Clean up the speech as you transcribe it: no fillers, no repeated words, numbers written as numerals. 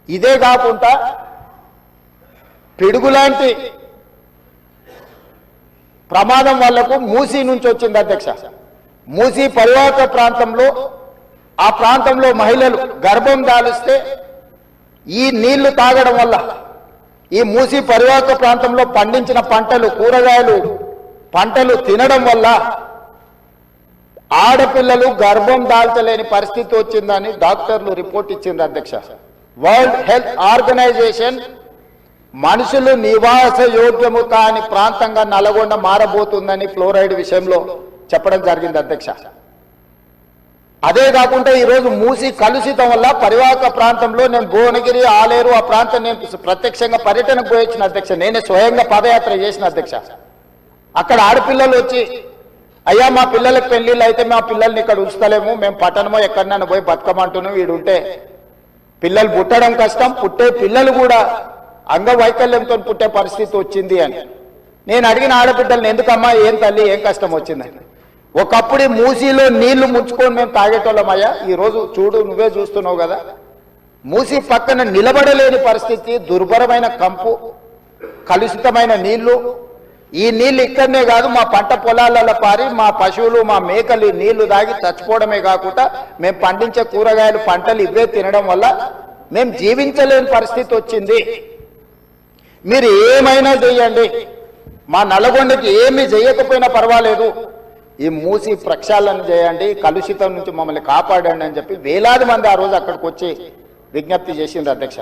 ఇదే కాకుండా పిడుగులాంటి ప్రమాదం వాళ్లకు మూసీ నుంచి వచ్చింది అధ్యక్ష. మూసీ పరివాహక ప్రాంతంలో ఆ ప్రాంతంలో మహిళలు గర్భం దాలిస్తే ఈ నీళ్లు తాగడం వల్ల ఈ మూసీ పరివాహక ప్రాంతంలో పండించిన పంటలు కూరగాయలు పంటలు తినడం వల్ల ఆడపిల్లలు గర్భం దాల్చలేని పరిస్థితి వచ్చిందని డాక్టర్లు రిపోర్ట్ ఇచ్చింది అధ్యక్ష. వరల్డ్ హెల్త్ ఆర్గనైజేషన్ మనుషులు నివాస యోగ్యము కాని ప్రాంతంగా నల్గొండ మారబోతుందని ఫ్లోరైడ్ విషయంలో చెప్పడం జరిగింది అధ్యక్ష. అదే కాకుండా ఈరోజు మూసి కలుషితం వల్ల పరివాహక ప్రాంతంలో నేను భువనగిరి ఆలేరు ఆ ప్రాంతం నేను ప్రత్యక్షంగా పర్యటనకు పోయొచ్చిన అధ్యక్ష. నేనే స్వయంగా పాదయాత్ర చేసిన అధ్యక్ష. అక్కడ ఆడపిల్లలు వచ్చి అయ్యా మా పిల్లలకు పెళ్లిళ్ళు అయితే మా పిల్లల్ని ఇక్కడ ఉంచుతలేము, మేము పట్టణమో ఎక్కడైనా పోయి బతకమంటున్నాం, వీడుంటే పిల్లలు పుట్టడం కష్టం, పుట్టే పిల్లలు కూడా అంగవైకల్యంతో పుట్టే పరిస్థితి వచ్చింది అని. నేను అడిగిన ఆడబిడ్డల్ని ఎందుకమ్మా ఏం తల్లి ఏం కష్టం వచ్చిందని. ఒకప్పుడు మూసీలో నీళ్లు ముంచుకొని మేము తాగేటోళ్ళమయ్యా, ఈరోజు చూడు నువ్వే చూస్తున్నావు కదా, మూసీ పక్కన నిలబడలేని పరిస్థితి, దుర్భరమైన కంపు, కలుషితమైన నీళ్లు. ఈ నీళ్లు ఇక్కడనే కాదు మా పంట పొలాలలో పారి మా పశువులు మా మేకలు నీళ్లు తాగి చచ్చిపోవడమే కాకుండా మేము పండించే కూరగాయలు పంటలు ఇవే తినడం వల్ల మేము జీవించలేని పరిస్థితి వచ్చింది. మీరు ఏమైనా చేయండి, మా నల్గొండకి ఏమీ చేయకపోయినా పర్వాలేదు, ఈ మూసి ప్రక్షాళన చేయండి, కలుషితం నుంచి మమ్మల్ని కాపాడండి అని చెప్పి వేలాది మంది ఆ రోజు అక్కడికి వచ్చి విజ్ఞప్తి చేసింది అధ్యక్ష.